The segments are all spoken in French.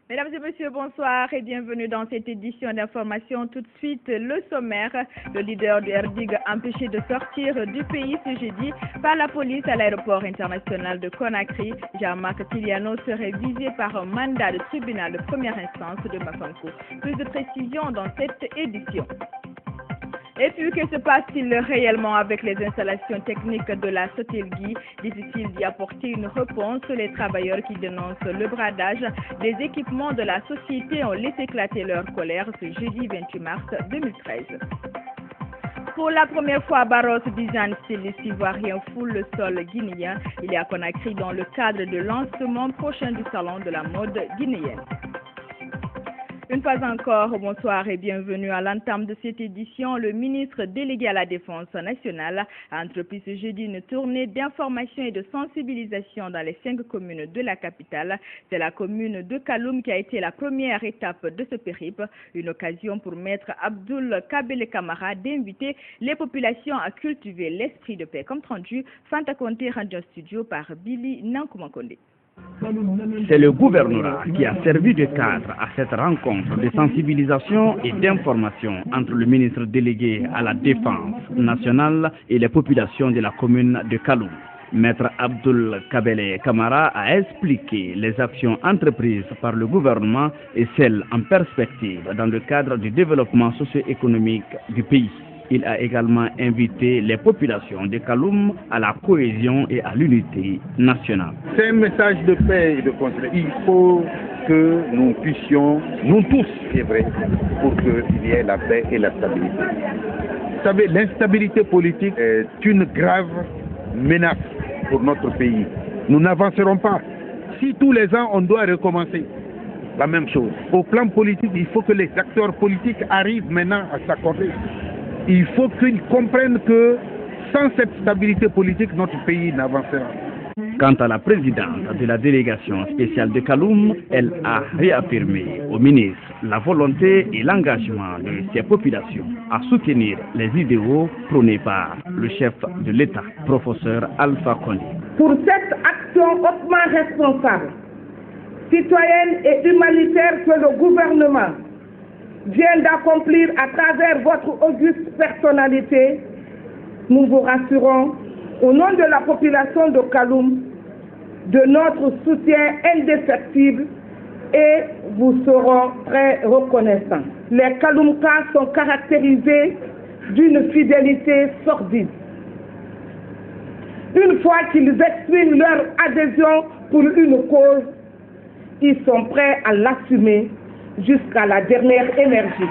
Mesdames et messieurs, bonsoir et bienvenue dans cette édition d'information. Tout de suite, le sommaire. Le leader du RDIG empêché de sortir du pays ce jeudi par la police à l'aéroport international de Conakry. Jean-Marc Tiliano serait visé par un mandat de tribunal de première instance de Mafankou. Plus de précisions dans cette édition. Et puis, que se passe-t-il réellement avec les installations techniques de la Sotelgui? Difficile d'y apporter une réponse. Les travailleurs qui dénoncent le bradage des équipements de la société ont laissé éclater leur colère ce jeudi 28 mars 2013. Pour la première fois, Barros Bizan, styliste ivoirien, foule le sol guinéen. Il est à Conakry dans le cadre de lancement prochain du salon de la mode guinéenne. Une fois encore, bonsoir et bienvenue à l'entame de cette édition. Le ministre délégué à la Défense nationale a entrepris ce jeudi une tournée d'information et de sensibilisation dans les 5 communes de la capitale. C'est la commune de Kaloum qui a été la première étape de ce périple, une occasion pour Maître Abdoul Kabele Kamara d'inviter les populations à cultiver l'esprit de paix. Comme rendu, Fanta Conté rendu en studio par Billy Nankumakonde. C'est le gouvernorat qui a servi de cadre à cette rencontre de sensibilisation et d'information entre le ministre délégué à la Défense nationale et les populations de la commune de Kaloum. Maître Abdoul Kabele Kamara a expliqué les actions entreprises par le gouvernement et celles en perspective dans le cadre du développement socio-économique du pays. Il a également invité les populations de Kaloum à la cohésion et à l'unité nationale. C'est un message de paix et de concert. Il faut que nous puissions, nous tous, c'est vrai, pour qu'il y ait la paix et la stabilité. Vous savez, l'instabilité politique est une grave menace pour notre pays. Nous n'avancerons pas. Si tous les ans on doit recommencer la même chose, au plan politique, il faut que les acteurs politiques arrivent maintenant à s'accorder. Il faut qu'ils comprennent que sans cette stabilité politique, notre pays n'avancera. Quant à la présidente de la délégation spéciale de Kaloum, elle a réaffirmé au ministre la volonté et l'engagement de ces populations à soutenir les idéaux prônés par le chef de l'État, professeur Alpha Condé. Pour cette action hautement responsable, citoyenne et humanitaire que le gouvernement vient d'accomplir à travers votre auguste personnalité, nous vous rassurons, au nom de la population de Kaloum, de notre soutien indéfectible et vous serons très reconnaissants. Les Kaloumkas sont caractérisés d'une fidélité sordide. Une fois qu'ils expriment leur adhésion pour une cause, ils sont prêts à l'assumer jusqu'à la dernière énergie.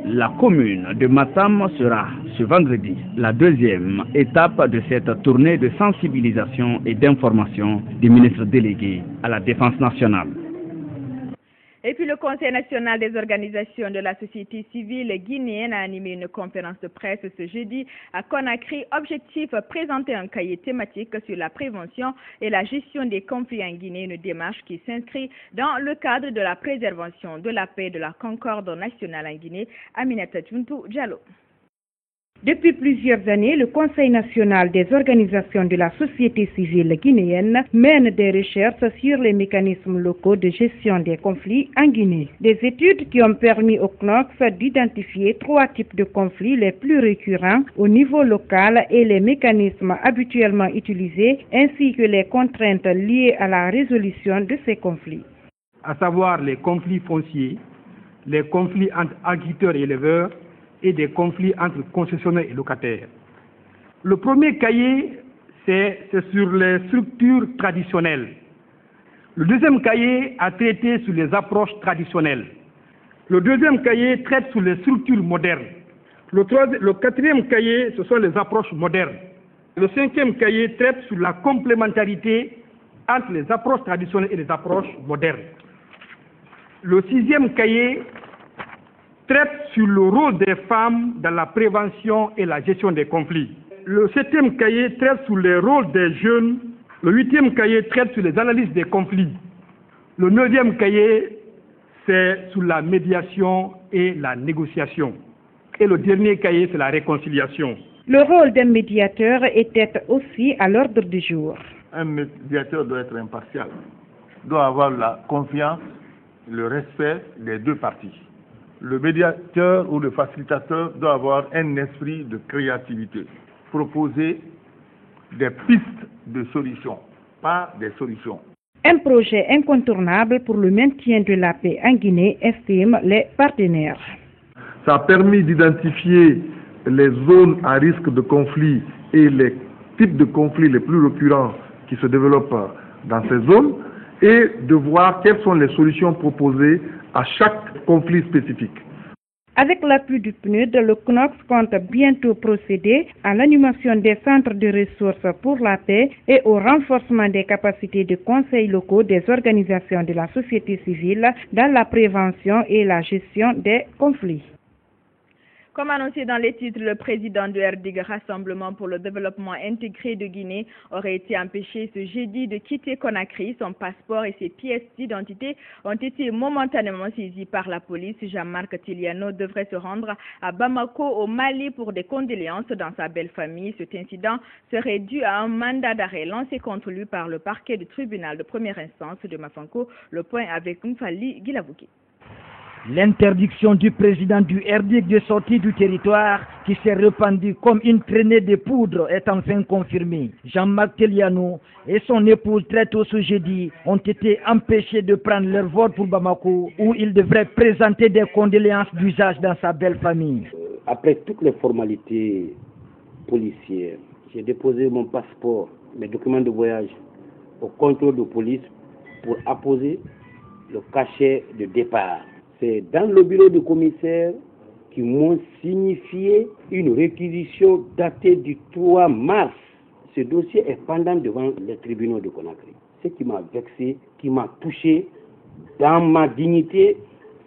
La commune de Matam sera ce vendredi la deuxième étape de cette tournée de sensibilisation et d'information du ministre délégué à la Défense nationale. Et puis le Conseil national des organisations de la société civile guinéenne a animé une conférence de presse ce jeudi à Conakry. Objectif, présenter un cahier thématique sur la prévention et la gestion des conflits en Guinée, une démarche qui s'inscrit dans le cadre de la préservation de la paix et de la concorde nationale en Guinée. Aminata Djountou Diallo. Depuis plusieurs années, le Conseil national des organisations de la société civile guinéenne mène des recherches sur les mécanismes locaux de gestion des conflits en Guinée. Des études qui ont permis au CNOX d'identifier 3 types de conflits les plus récurrents au niveau local et les mécanismes habituellement utilisés, ainsi que les contraintes liées à la résolution de ces conflits. À savoir les conflits fonciers, les conflits entre agriculteurs et éleveurs, et des conflits entre concessionnaires et locataires. Le premier cahier, c'est sur les structures traditionnelles. Le deuxième cahier a traité sur les approches traditionnelles. Le deuxième cahier traite sur les structures modernes. Le quatrième cahier, ce sont les approches modernes. Le cinquième cahier traite sur la complémentarité entre les approches traditionnelles et les approches modernes. Le sixième cahier traite sur le rôle des femmes dans la prévention et la gestion des conflits. Le 7e cahier traite sur les rôles des jeunes. Le 8e cahier traite sur les analyses des conflits. Le 9e cahier, c'est sur la médiation et la négociation. Et le dernier cahier, c'est la réconciliation. Le rôle d'un médiateur était aussi à l'ordre du jour. Un médiateur doit être impartial, doit avoir la confiance, le respect des deux parties. Le médiateur ou le facilitateur doit avoir un esprit de créativité, proposer des pistes de solutions, pas des solutions. Un projet incontournable pour le maintien de la paix en Guinée, estiment les partenaires. Ça a permis d'identifier les zones à risque de conflit et les types de conflits les plus récurrents qui se développent dans ces zones et de voir quelles sont les solutions proposées à chaque conflit spécifique. Avec l'appui du PNUD, le CNOX compte bientôt procéder à l'animation des centres de ressources pour la paix et au renforcement des capacités de conseils locaux des organisations de la société civile dans la prévention et la gestion des conflits. Comme annoncé dans les titres, le président du RDIG, Rassemblement pour le développement intégré de Guinée, aurait été empêché ce jeudi de quitter Conakry. Son passeport et ses pièces d'identité ont été momentanément saisis par la police. Jean-Marc Tiliano devrait se rendre à Bamako, au Mali, pour des condoléances dans sa belle famille. Cet incident serait dû à un mandat d'arrêt lancé contre lui par le parquet du tribunal de première instance de Mafanko. Le point avec Mfali Guilavouki. L'interdiction du président du RDIG de sortir du territoire, qui s'est répandue comme une traînée de poudre, est enfin confirmée. Jean-Marc Teliano et son épouse très tôt ce jeudi ont été empêchés de prendre leur vol pour Bamako, où ils devraient présenter des condoléances d'usage dans sa belle famille. Après toutes les formalités policières, j'ai déposé mon passeport, mes documents de voyage au contrôle de police pour apposer le cachet de départ. C'est dans le bureau du commissaire qui m'ont signifié une réquisition datée du 3 mars. Ce dossier est pendant devant les tribunaux de Conakry. Ce qui m'a vexé, qui m'a touché dans ma dignité,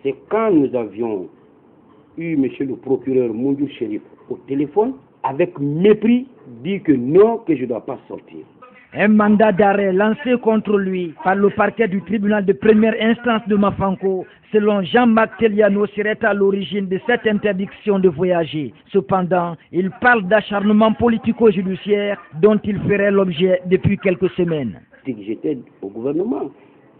c'est quand nous avions eu M. le procureur Moundou Chérif au téléphone, avec mépris, dit que non, que je ne dois pas sortir. Un mandat d'arrêt lancé contre lui par le parquet du tribunal de première instance de Mafanko, selon Jean-Marc Teliano, serait à l'origine de cette interdiction de voyager. Cependant, il parle d'acharnement politico-judiciaire dont il ferait l'objet depuis quelques semaines. J'étais au gouvernement,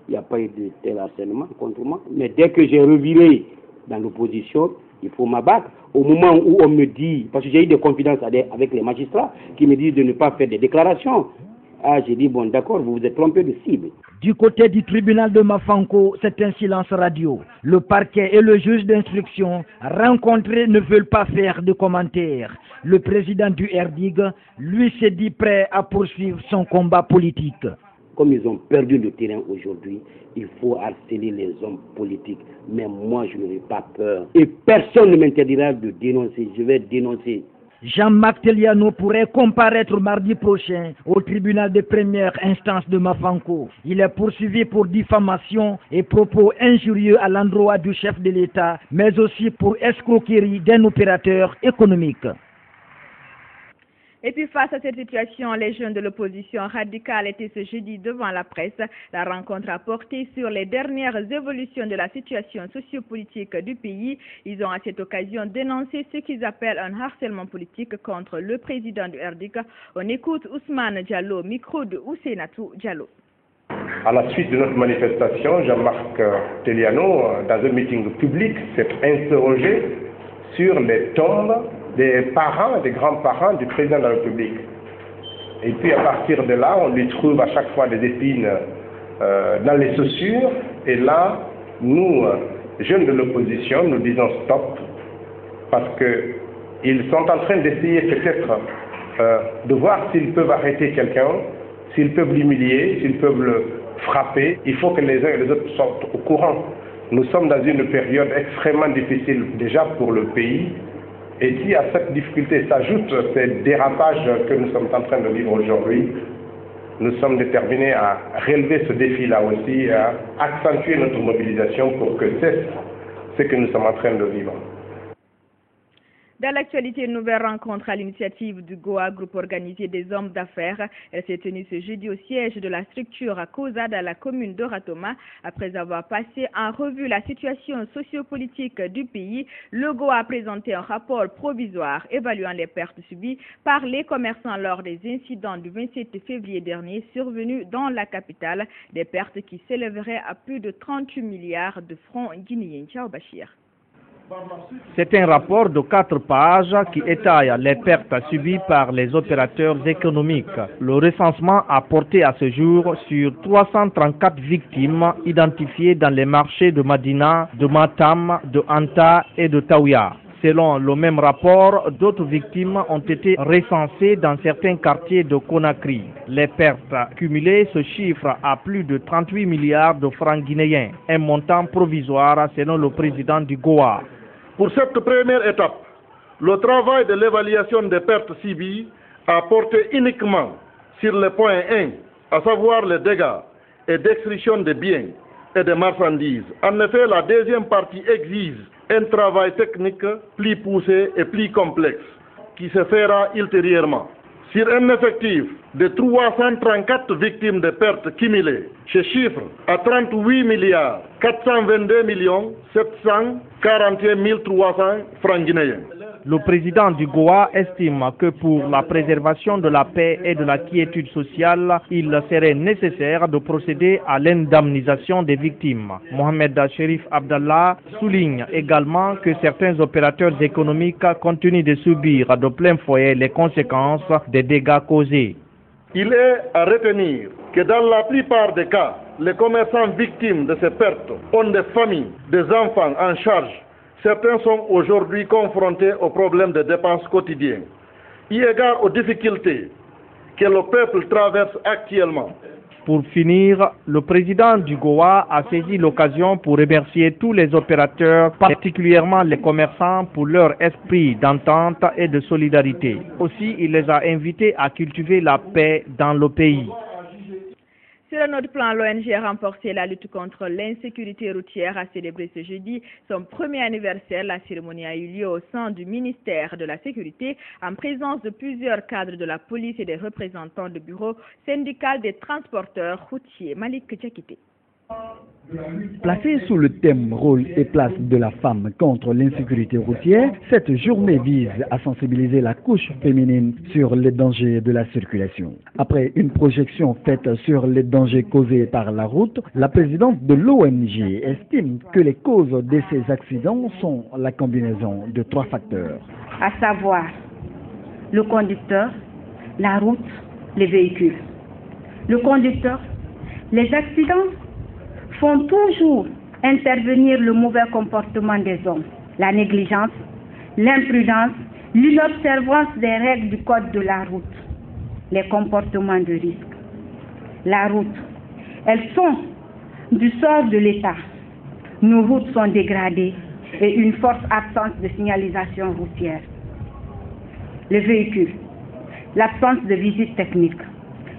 il n'y a pas eu de tel harcèlement contre moi, mais dès que j'ai reviré dans l'opposition, il faut m'abattre. Au moment où on me dit, parce que j'ai eu des confidences avec les magistrats qui me disent de ne pas faire des déclarations. Ah, j'ai dit, bon, d'accord, vous vous êtes trompé de cible. Du côté du tribunal de Mafanko, c'est un silence radio. Le parquet et le juge d'instruction rencontrés ne veulent pas faire de commentaires. Le président du RDIG, lui, s'est dit prêt à poursuivre son combat politique. Comme ils ont perdu le terrain aujourd'hui, il faut harceler les hommes politiques. Mais moi, je n'aurai pas peur. Et personne ne m'interdira de dénoncer. Je vais dénoncer. Jean-Marc Teliano pourrait comparaître mardi prochain au tribunal de première instance de Mafanko. Il est poursuivi pour diffamation et propos injurieux à l'endroit du chef de l'État, mais aussi pour escroquerie d'un opérateur économique. Et puis face à cette situation, les jeunes de l'opposition radicale étaient ce jeudi devant la presse. La rencontre a porté sur les dernières évolutions de la situation sociopolitique du pays. Ils ont à cette occasion dénoncé ce qu'ils appellent un harcèlement politique contre le président du RDIG. On écoute Ousmane Diallo, micro de Ousenatou Diallo. À la suite de notre manifestation, Jean-Marc Teliano, dans un meeting public, s'est interrogé sur les tombes des parents, des grands-parents du président de la République. Et puis à partir de là, on lui trouve à chaque fois des épines dans les chaussures. Et là, nous, jeunes de l'opposition, nous disons stop, parce qu'ils sont en train d'essayer peut-être de voir s'ils peuvent arrêter quelqu'un, s'ils peuvent l'humilier, s'ils peuvent le frapper. Il faut que les uns et les autres soient au courant. Nous sommes dans une période extrêmement difficile déjà pour le pays. Et si à cette difficulté s'ajoutent ces dérapages que nous sommes en train de vivre aujourd'hui, nous sommes déterminés à relever ce défi-là aussi, et à accentuer notre mobilisation pour que cesse ce que nous sommes en train de vivre. Dans l'actualité, une nouvelle rencontre à l'initiative du Goa, groupe organisé des hommes d'affaires. Elle s'est tenue ce jeudi au siège de la structure à Koza dans la commune de Ratoma. Après avoir passé en revue la situation sociopolitique du pays, le Goa a présenté un rapport provisoire évaluant les pertes subies par les commerçants lors des incidents du 27 février dernier survenus dans la capitale, des pertes qui s'élèveraient à plus de 38 milliards de francs guinéens. Ciao Bachir. C'est un rapport de 4 pages qui étaye les pertes subies par les opérateurs économiques. Le recensement a porté à ce jour sur 334 victimes identifiées dans les marchés de Madina, de Matam, de Anta et de Taouya. Selon le même rapport, d'autres victimes ont été recensées dans certains quartiers de Conakry. Les pertes cumulées se chiffrent à plus de 38 milliards de francs guinéens, un montant provisoire selon le président du Goa. Pour cette première étape, le travail de l'évaluation des pertes subies a porté uniquement sur le point 1, à savoir les dégâts et destruction des biens et des marchandises. En effet, la deuxième partie exige un travail technique plus poussé et plus complexe qui se fera ultérieurement. Sur un effectif de 334 victimes de pertes cumulées, ce chiffre à 38 milliards 422 millions 741 300 francs guinéens. Le président du Goa estime que pour la préservation de la paix et de la quiétude sociale, il serait nécessaire de procéder à l'indemnisation des victimes. Mohamed Sherif Abdallah souligne également que certains opérateurs économiques continuent de subir de plein fouet les conséquences des dégâts causés. Il est à retenir que dans la plupart des cas, les commerçants victimes de ces pertes ont des familles, des enfants en charge. Certains sont aujourd'hui confrontés aux problèmes de dépenses quotidiennes. Eu égard aux difficultés que le peuple traverse actuellement. Pour finir, le président du Goa a saisi l'occasion pour remercier tous les opérateurs, particulièrement les commerçants, pour leur esprit d'entente et de solidarité. Aussi, il les a invités à cultiver la paix dans le pays. Sur un autre plan, l'ONG a remporté la lutte contre l'insécurité routière a célébré ce jeudi son premier anniversaire. La cérémonie a eu lieu au sein du ministère de la Sécurité en présence de plusieurs cadres de la police et des représentants du bureau syndical des transporteurs routiers. Malik Tchakité. Placée sous le thème rôle et place de la femme contre l'insécurité routière, cette journée vise à sensibiliser la couche féminine sur les dangers de la circulation. Après une projection faite sur les dangers causés par la route, la présidente de l'ONG estime que les causes de ces accidents sont la combinaison de 3 facteurs. À savoir le conducteur, la route, les véhicules. Le conducteur, les accidents font toujours intervenir le mauvais comportement des hommes, la négligence, l'imprudence, l'inobservance des règles du code de la route, les comportements de risque. La route, elles sont du sort de l'État. Nos routes sont dégradées et une forte absence de signalisation routière. Les véhicules, l'absence de visite technique,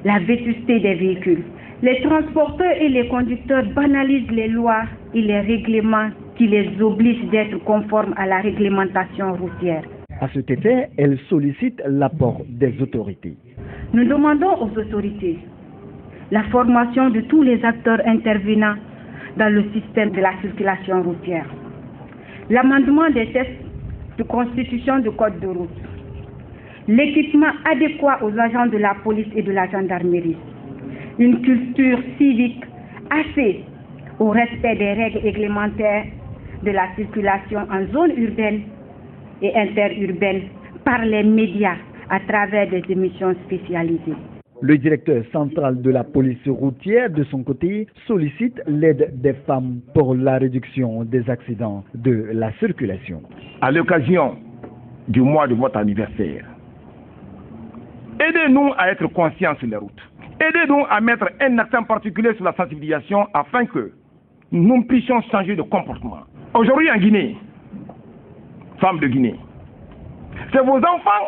la vétusté des véhicules. Les transporteurs et les conducteurs banalisent les lois et les règlements qui les obligent d'être conformes à la réglementation routière. À cet effet, elle sollicite l'apport des autorités. Nous demandons aux autorités la formation de tous les acteurs intervenants dans le système de la circulation routière, l'amendement des textes de constitution du code de route, l'équipement adéquat aux agents de la police et de la gendarmerie, une culture civique assez au respect des règles réglementaires de la circulation en zone urbaine et interurbaine par les médias à travers des émissions spécialisées. Le directeur central de la police routière, de son côté, sollicite l'aide des femmes pour la réduction des accidents de la circulation. À l'occasion du mois de votre anniversaire, aidez-nous à être conscients sur les routes. Aidez-nous à mettre un accent particulier sur la sensibilisation afin que nous puissions changer de comportement. Aujourd'hui en Guinée, femmes de Guinée, c'est vos enfants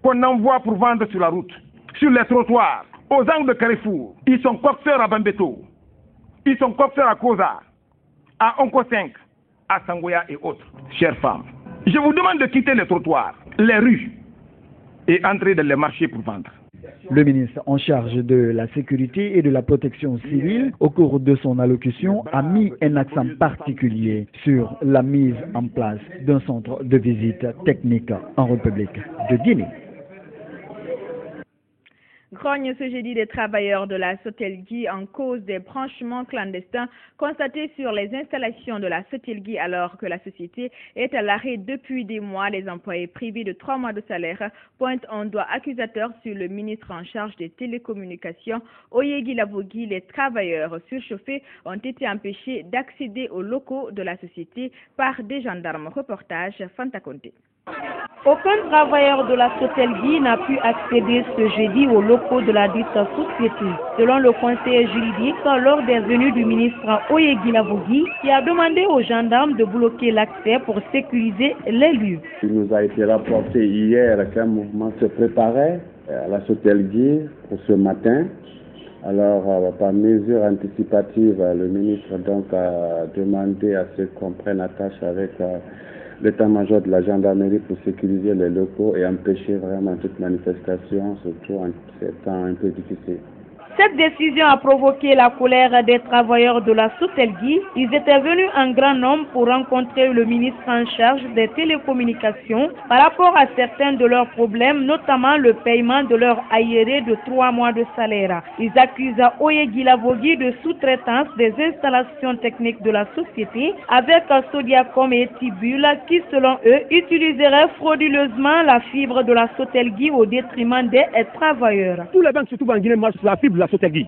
qu'on envoie pour vendre sur la route, sur les trottoirs, aux angles de carrefour. Ils sont coxeurs à Bambeto, ils sont coxeurs à Koza, à Onko 5, à Sangoya et autres. Chères femmes, Je vous demande de quitter les trottoirs, les rues et entrer dans les marchés pour vendre. Le ministre en charge de la sécurité et de la protection civile, au cours de son allocution, a mis un accent particulier sur la mise en place d'un centre de visite technique en République de Guinée. Grogne ce jeudi des travailleurs de la Sotelgui en cause des branchements clandestins constatés sur les installations de la Sotelgui alors que la société est à l'arrêt depuis des mois. Les employés privés de 3 mois de salaire pointent un doigt accusateur sur le ministre en charge des télécommunications, Oyegui Lavogui. Les travailleurs surchauffés ont été empêchés d'accéder aux locaux de la société par des gendarmes. Reportage Fanta Conté. Aucun travailleur de la Sotelgui n'a pu accéder ce jeudi aux locaux de la dite société. Selon le conseiller juridique, lors des venues du ministre Oyegui Lavogui, qui a demandé aux gendarmes de bloquer l'accès pour sécuriser les lieux. Il nous a été rapporté hier qu'un mouvement se préparait à la Sotelgui pour ce matin. Alors, par mesure anticipative, le ministre donc a demandé à ce qu'on prenne attache avec l'état-major de la gendarmerie pour sécuriser les locaux et empêcher vraiment toute manifestation, surtout en ces temps un peu difficiles. Cette décision a provoqué la colère des travailleurs de la Sotelgui. Ils étaient venus en grand nombre pour rencontrer le ministre en charge des télécommunications par rapport à certains de leurs problèmes, notamment le paiement de leur arriéré de 3 mois de salaire. Ils accusent Oyegui Lavogui de sous-traitance des installations techniques de la société avec Sodiacom et Tibul qui, selon eux, utiliseraient frauduleusement la fibre de la Sotelgui au détriment des travailleurs. Tous les banques, surtout en Guinée, marchent sur la fibre de la Sotelgui.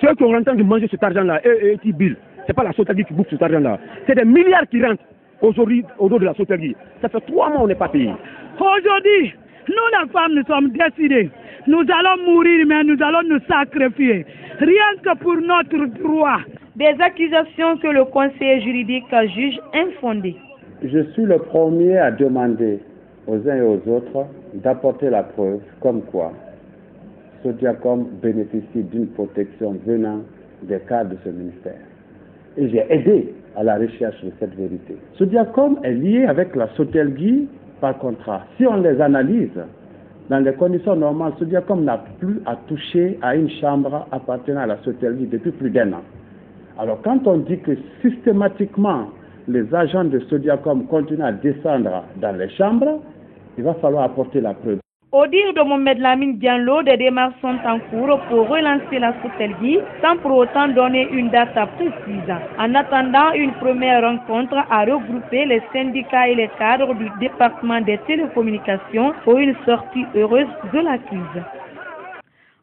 Ceux qui ont l'intention de manger cet argent-là, et Tibul, ce n'est pas la Sotelgui qui bouffe cet argent-là. C'est des milliards qui rentrent aujourd'hui au dos de la Sotelgui. Ça fait 3 mois qu'on n'est pas payé. Aujourd'hui, nous les femmes, nous sommes décidés. Nous allons mourir, mais nous allons nous sacrifier. Rien que pour notre droit. Des accusations que le conseiller juridique juge infondées. Je suis le premier à demander aux uns et aux autres d'apporter la preuve comme quoi Sodiacom bénéficie d'une protection venant des cadres de ce ministère. Et j'ai aidé à la recherche de cette vérité. Sodiacom est lié avec la Sotelgui par contrat. Si on les analyse, dans les conditions normales, Sodiacom n'a plus à toucher à une chambre appartenant à la Sotelgui depuis plus d'1 an. Alors quand on dit que systématiquement les agents de Sodiacom continuent à descendre dans les chambres, il va falloir apporter la preuve. Au dire de Mohamed Lamine Diallo, des démarches sont en cours pour relancer la Sotelgui sans pour autant donner une date précise. En attendant une première rencontre à regrouper les syndicats et les cadres du département des télécommunications pour une sortie heureuse de la crise.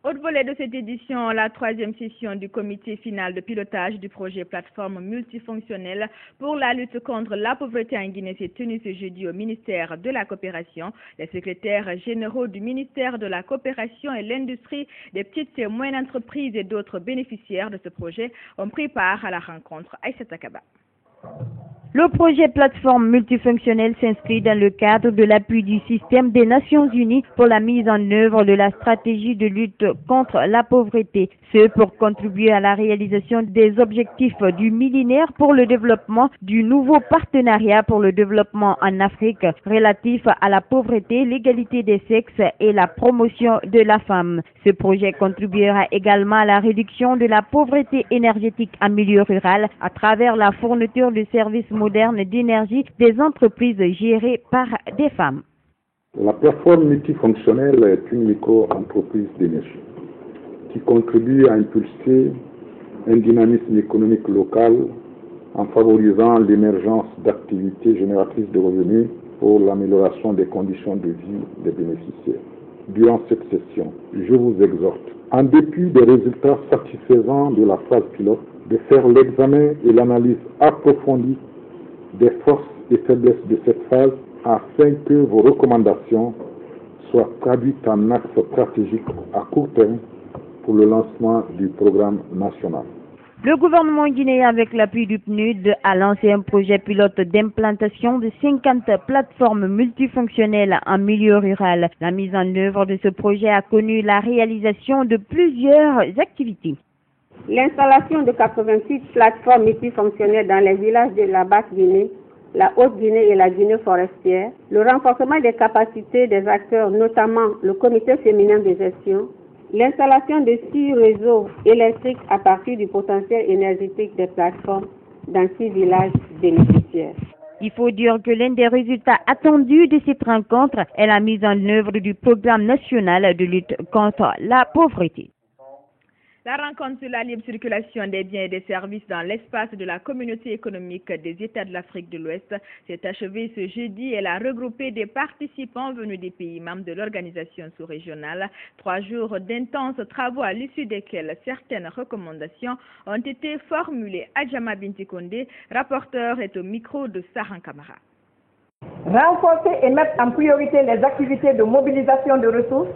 Autre volet de cette édition, la 3e session du comité final de pilotage du projet plateforme multifonctionnelle pour la lutte contre la pauvreté en Guinée s'est tenue ce jeudi au ministère de la Coopération. Les secrétaires généraux du ministère de la Coopération et l'industrie, des petites et moyennes entreprises et d'autres bénéficiaires de ce projet ont pris part à la rencontre. Aïssa Takaba. Le projet plateforme multifonctionnelle s'inscrit dans le cadre de l'appui du système des Nations Unies pour la mise en œuvre de la stratégie de lutte contre la pauvreté, ce pour contribuer à la réalisation des objectifs du millénaire pour le développement du nouveau partenariat pour le développement en Afrique relatif à la pauvreté, l'égalité des sexes et la promotion de la femme. Ce projet contribuera également à la réduction de la pauvreté énergétique en milieu rural à travers la fourniture de services moderne d'énergie des entreprises gérées par des femmes. La plateforme multifonctionnelle est une micro-entreprise d'énergie qui contribue à impulser un dynamisme économique local en favorisant l'émergence d'activités génératrices de revenus pour l'amélioration des conditions de vie des bénéficiaires. Durant cette session, je vous exhorte, en dépit des résultats satisfaisants de la phase pilote, de faire l'examen et l'analyse approfondie des forces et faiblesses de cette phase afin que vos recommandations soient traduites en axes stratégiques à court terme pour le lancement du programme national. Le gouvernement guinéen, avec l'appui du PNUD, a lancé un projet pilote d'implantation de 50 plateformes multifonctionnelles en milieu rural. La mise en œuvre de ce projet a connu la réalisation de plusieurs activités. L'installation de 86 plateformes multifonctionnelles dans les villages de la Basse-Guinée la Haute-Guinée et la Guinée forestière, le renforcement des capacités des acteurs, notamment le comité féminin de gestion, l'installation de 6 réseaux électriques à partir du potentiel énergétique des plateformes dans 6 villages bénéficiaires. Il faut dire que l'un des résultats attendus de cette rencontre est la mise en œuvre du programme national de lutte contre la pauvreté. La rencontre sur la libre circulation des biens et des services dans l'espace de la communauté économique des États de l'Afrique de l'Ouest s'est achevée ce jeudi. Elle a regroupé des participants venus des pays membres de l'organisation sous-régionale. 3 jours d'intenses travaux à l'issue desquels certaines recommandations ont été formulées. Adjama Bintikonde, rapporteur, est au micro de Saran Kamara. Renforcer et mettre en priorité les activités de mobilisation de ressources,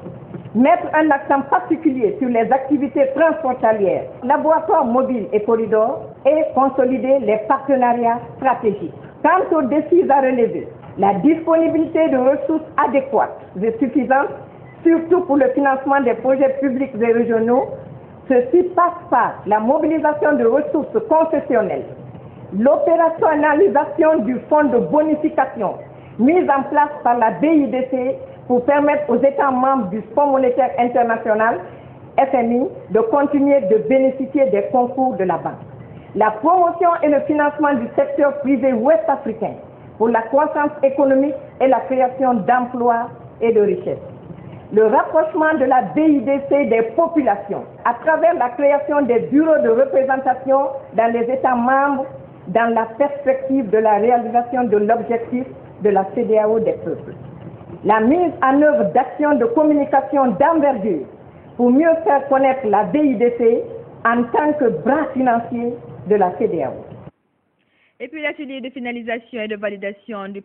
mettre un accent particulier sur les activités transfrontalières, laboratoires mobiles et corridors, et consolider les partenariats stratégiques. Quant aux défis à relever, la disponibilité de ressources adéquates et suffisantes, surtout pour le financement des projets publics et régionaux, ceci passe par la mobilisation de ressources concessionnelles, l'opérationnalisation du fonds de bonification mise en place par la BIDC pour permettre aux États membres du Fonds monétaire international, FMI, de continuer de bénéficier des concours de la banque. La promotion et le financement du secteur privé ouest-africain pour la croissance économique et la création d'emplois et de richesses. Le rapprochement de la BIDC des populations à travers la création des bureaux de représentation dans les États membres dans la perspective de la réalisation de l'objectif de la CEDEAO des peuples. La mise en œuvre d'actions de communication d'envergure pour mieux faire connaître la BIDC en tant que bras financier de la CEDEAO. Et puis l'atelier de finalisation et de validation du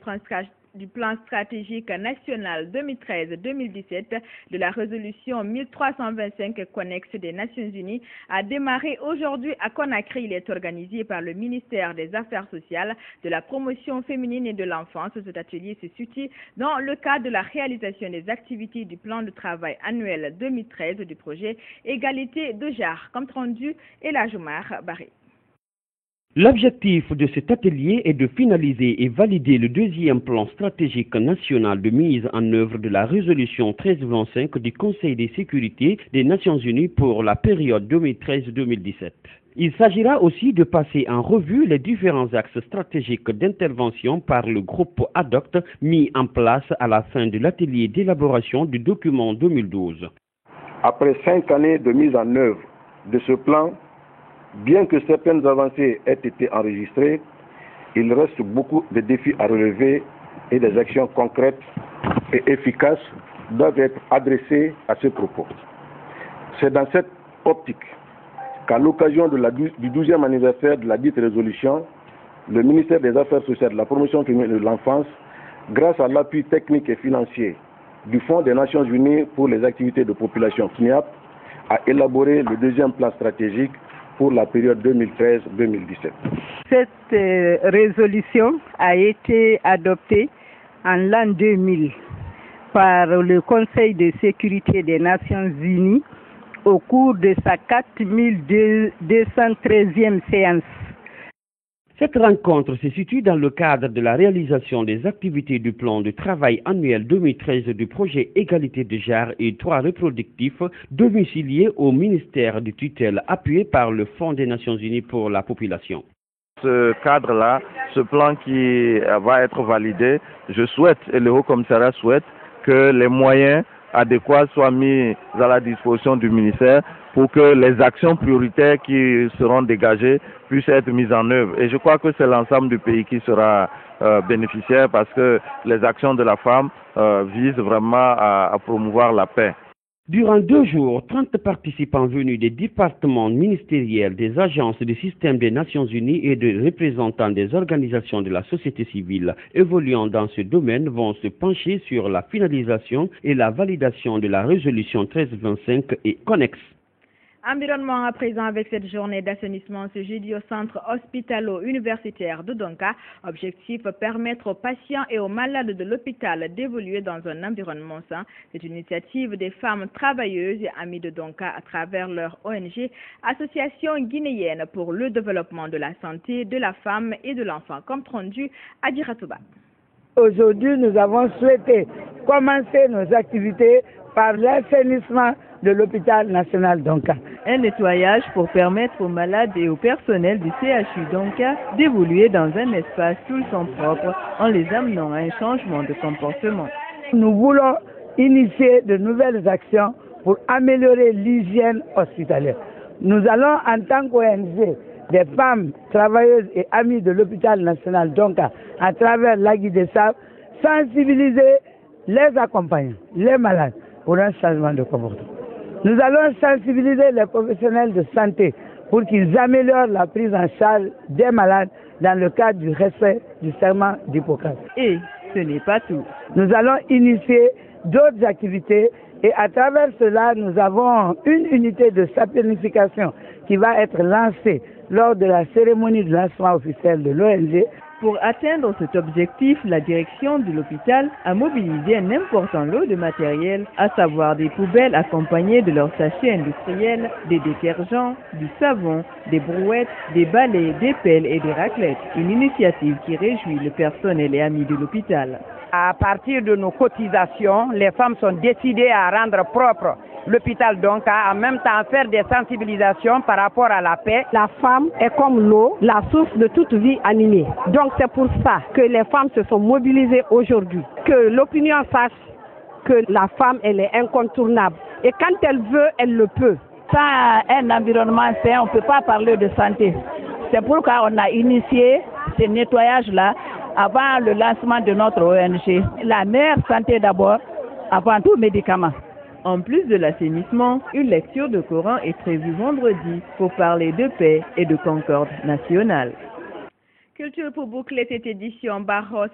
plan stratégique national 2013-2017 de la résolution 1325 connexe des Nations Unies a démarré aujourd'hui à Conakry. Il est organisé par le ministère des Affaires sociales, de la promotion féminine et de l'enfance. Cet atelier se situe dans le cadre de la réalisation des activités du plan de travail annuel 2013 du projet Égalité de genre, comme rendu et la Joumar Barré. L'objectif de cet atelier est de finaliser et valider le 2e plan stratégique national de mise en œuvre de la résolution 1325 du Conseil de sécurité des Nations Unies pour la période 2013-2017. Il s'agira aussi de passer en revue les différents axes stratégiques d'intervention par le groupe ad hoc mis en place à la fin de l'atelier d'élaboration du document 2012. Après 5 années de mise en œuvre de ce plan, bien que certaines avancées aient été enregistrées, il reste beaucoup de défis à relever et des actions concrètes et efficaces doivent être adressées à ce propos. C'est dans cette optique qu'à l'occasion du 12e anniversaire de la dite résolution, le ministère des Affaires sociales, de la promotion féminine et de l'enfance, grâce à l'appui technique et financier du Fonds des Nations Unies pour les activités de population FNIAP, a élaboré le 2e plan stratégique pour la période 2013-2017. Cette résolution a été adoptée en l'an 2000 par le Conseil de sécurité des Nations Unies au cours de sa 4213e séance. Cette rencontre se situe dans le cadre de la réalisation des activités du plan de travail annuel 2013 du projet Égalité de genre et droits reproductifs domicilié au ministère de tutelle appuyé par le Fonds des Nations Unies pour la population. Ce cadre-là, ce plan qui va être validé, je souhaite et le Haut Commissariat souhaite que les moyens adéquats soient mis à la disposition du ministère pour que les actions prioritaires qui seront dégagées puissent être mises en œuvre. Et je crois que c'est l'ensemble du pays qui sera bénéficiaire parce que les actions de la femme visent vraiment à promouvoir la paix. Durant 2 jours, 30 participants venus des départements ministériels, des agences du système des Nations Unies et de représentants des organisations de la société civile évoluant dans ce domaine vont se pencher sur la finalisation et la validation de la résolution 1325 et connexe. Environnement à présent avec cette journée d'assainissement ce jeudi au centre hospitalo-universitaire de Donka. Objectif, permettre aux patients et aux malades de l'hôpital d'évoluer dans un environnement sain. C'est une initiative des femmes travailleuses et amies de Donka à travers leur ONG, Association guinéenne pour le développement de la santé de la femme et de l'enfant, comme rendu à Diratouba. Aujourd'hui, nous avons souhaité commencer nos activités par l'assainissement de l'hôpital national Donka. Un nettoyage pour permettre aux malades et au personnel du CHU Donka d'évoluer dans un espace où ils sont propres en les amenant à un changement de comportement. Nous voulons initier de nouvelles actions pour améliorer l'hygiène hospitalière. Nous allons, en tant qu'ONG, des femmes travailleuses et amies de l'hôpital national Donka, à travers la Guide des Sables, sensibiliser les accompagnants, les malades, pour un changement de comportement. Nous allons sensibiliser les professionnels de santé pour qu'ils améliorent la prise en charge des malades dans le cadre du respect du serment d'Hippocrate. Et ce n'est pas tout. Nous allons initier d'autres activités et à travers cela, nous avons une unité de saponification qui va être lancée lors de la cérémonie de lancement officiel de l'ONG. Pour atteindre cet objectif, la direction de l'hôpital a mobilisé un important lot de matériel, à savoir des poubelles accompagnées de leurs sachets industriels, des détergents, du savon, des brouettes, des balais, des pelles et des raclettes. Une initiative qui réjouit le personnel et amis de l'hôpital. À partir de nos cotisations, les femmes sont décidées à rendre propre l'hôpital Donka, en même temps faire des sensibilisations par rapport à la paix. La femme est comme l'eau, la source de toute vie animée. Donc c'est pour ça que les femmes se sont mobilisées aujourd'hui. Que l'opinion sache que la femme, elle est incontournable. Et quand elle veut, elle le peut. Sans un environnement sain, on ne peut pas parler de santé. C'est pourquoi on a initié ce nettoyage-là avant le lancement de notre ONG. La meilleure santé d'abord, avant tout médicament. En plus de l'assainissement, une lecture de Coran est prévue vendredi pour parler de paix et de concorde nationale. Culture pour boucler cette édition, Barros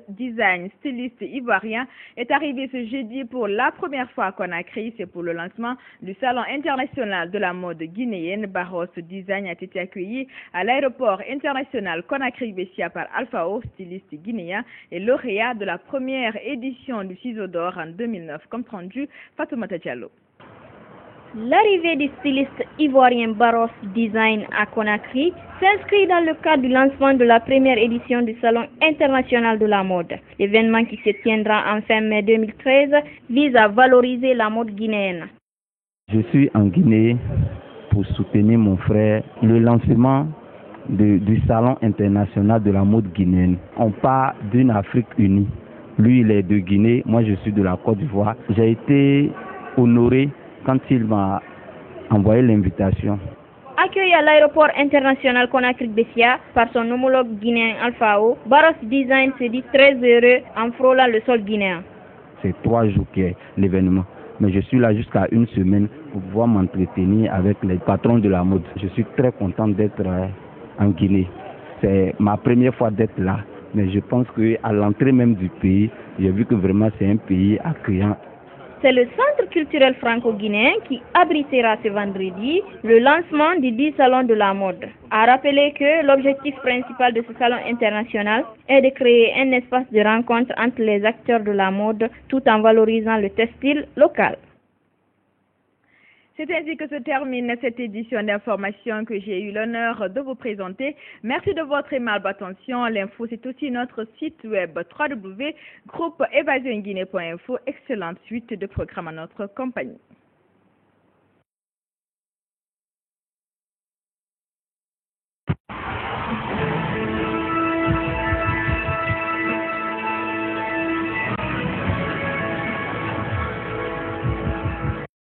Design, styliste ivoirien, est arrivé ce jeudi pour la première fois à Conakry. C'est pour le lancement du Salon international de la mode guinéenne. Barros Design a été accueilli à l'aéroport international Conakry-Bessia par Alphao, styliste guinéen et lauréat de la première édition du Ciseau d'or en 2009, comme rendu Fatoumata Diallo. L'arrivée du styliste ivoirien Barros Design à Conakry s'inscrit dans le cadre du lancement de la première édition du Salon international de la mode. L'événement qui se tiendra en fin mai 2013 vise à valoriser la mode guinéenne. Je suis en Guinée pour soutenir mon frère. Le lancement du Salon international de la mode guinéenne. On part d'une Afrique unie. Lui, il est de Guinée, moi je suis de la Côte d'Ivoire. J'ai été honoré quand il m'a envoyé l'invitation. Accueilli à l'aéroport international Conakry-Bessia par son homologue guinéen Alphao, Barros Design se dit très heureux en frôlant le sol guinéen. C'est 3 jours qu'est l'événement. Mais je suis là jusqu'à une semaine pour pouvoir m'entretenir avec les patrons de la mode. Je suis très content d'être en Guinée. C'est ma première fois d'être là. Mais je pense qu'à l'entrée même du pays, j'ai vu que vraiment c'est un pays accueillant. C'est le Centre culturel franco-guinéen qui abritera ce vendredi le lancement du 10 salons de la mode. A rappeler que l'objectif principal de ce salon international est de créer un espace de rencontre entre les acteurs de la mode tout en valorisant le textile local. C'est ainsi que se termine cette édition d'information que j'ai eu l'honneur de vous présenter. Merci de votre aimable attention. L'info, c'est aussi notre site web www.groupeevasionguinée.info. Excellente suite de programmes à notre compagnie.